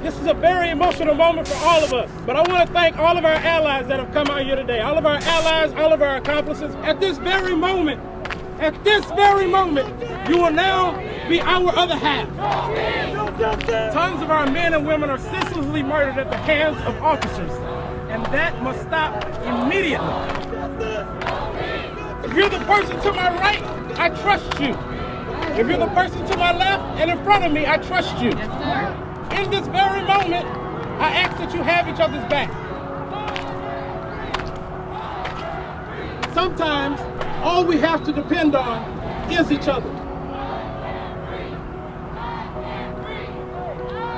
This is a very emotional moment for all of us. But I want to thank all of our allies that have come out here today. All of our allies, all of our accomplices. At this very moment, you will now be our other half. Tons of our men and women are senselessly murdered at the hands of officers. And that must stop immediately. If you're the person to my right, I trust you. If you're the person to my left and in front of me, I trust you. In this very moment, I ask that you have each other's back. Sometimes, all we have to depend on is each other.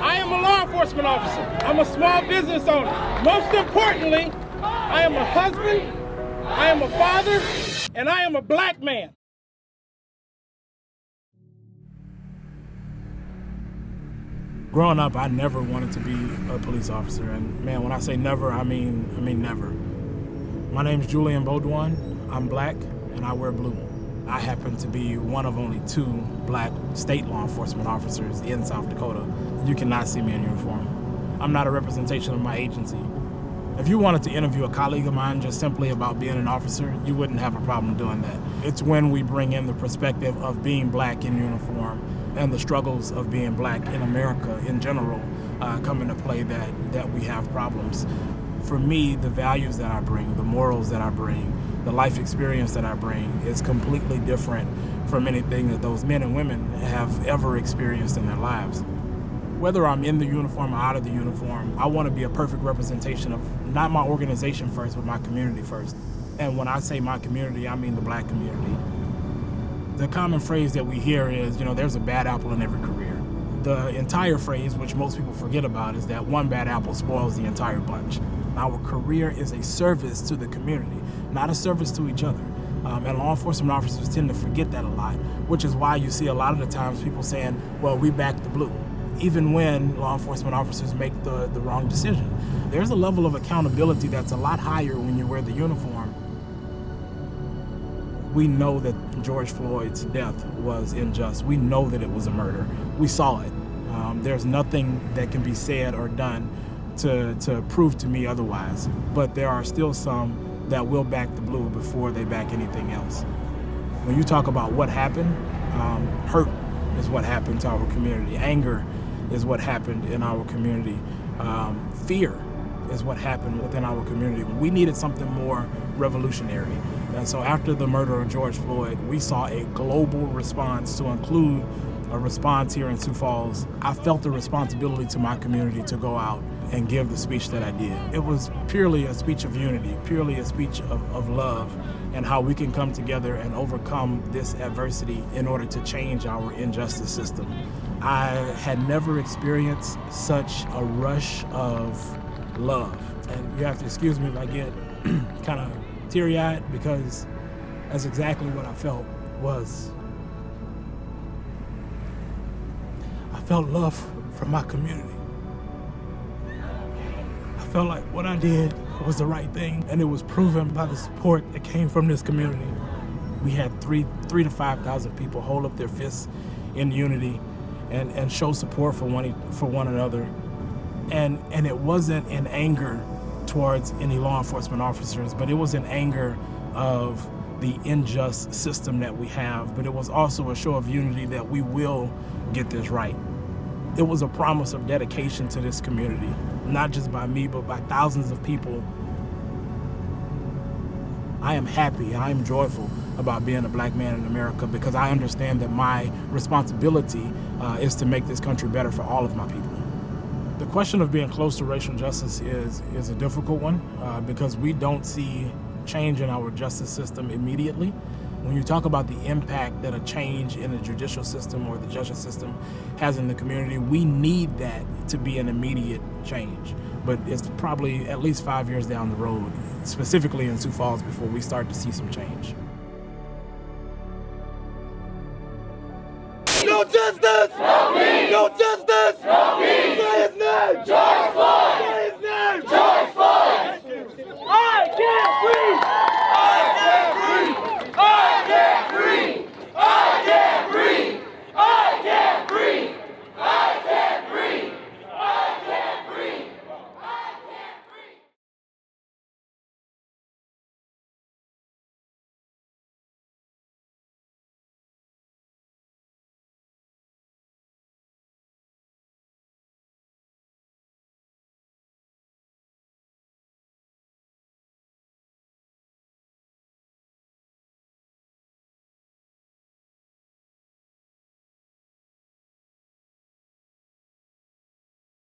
I am a law enforcement officer. I'm a small business owner. Most importantly, I am a husband, I am a father, and I am a black man. Growing up, I never wanted to be a police officer. And man, when I say never, I mean never. My name's Julian Beaudion. I'm black and I wear blue. I happen to be one of only 2 black state law enforcement officers in South Dakota. You cannot see me in uniform. I'm not a representation of my agency. If you wanted to interview a colleague of mine just simply about being an officer, you wouldn't have a problem doing that. It's when we bring in the perspective of being black in uniform and the struggles of being black in America in general come into play that we have problems. For me, the values that I bring, the morals that I bring, the life experience that I bring is completely different from anything that those men and women have ever experienced in their lives. Whether I'm in the uniform or out of the uniform, I want to be a perfect representation of not my organization first, but my community first. And when I say my community, I mean the black community. The common phrase that we hear is, there's a bad apple in every career. The entire phrase, which most people forget about, is that one bad apple spoils the entire bunch. Our career is a service to the community, not a service to each other. And law enforcement officers tend to forget that a lot, which is why you see a lot of the times people saying, well, we back the blue, even when law enforcement officers make the wrong decision. There's a level of accountability that's a lot higher when you wear the uniform. We know that George Floyd's death was unjust. We know that it was a murder. We saw it. There's nothing that can be said or done to prove to me otherwise. But there are still some that will back the blue before they back anything else. When you talk about what happened, hurt is what happened to our community. Anger is what happened in our community. Fear is what happened within our community. We needed something more revolutionary. And so after the murder of George Floyd, we saw a global response to include a response here in Sioux Falls. I felt the responsibility to my community to go out and give the speech that I did. It was purely a speech of unity, purely a speech of love, and how we can come together and overcome this adversity in order to change our injustice system. I had never experienced such a rush of love. And you have to excuse me if I get kind of teary-eyed, because that's exactly what I felt was. I felt love from my community. I felt like what I did was the right thing, and it was proven by the support that came from this community. We had 3,000 to 5,000 people hold up their fists in unity and show support for one another. And it wasn't in anger towards any law enforcement officers, but it was in anger of the unjust system that we have. But it was also a show of unity that we will get this right. It was a promise of dedication to this community, not just by me, but by thousands of people. I am happy, I am joyful about being a black man in America, because I understand that my responsibility is to make this country better for all of my people. The question of being close to racial justice is a difficult one because we don't see change in our justice system immediately. When you talk about the impact that a change in the judicial system or the justice system has in the community, we need that to be an immediate change. But it's probably at least 5 years down the road, specifically in Sioux Falls, before we start to see some change. No justice! No peace! No justice! No peace! Say his name! George Floyd! Say his name! George Floyd! I can't breathe! I can't breathe! I can't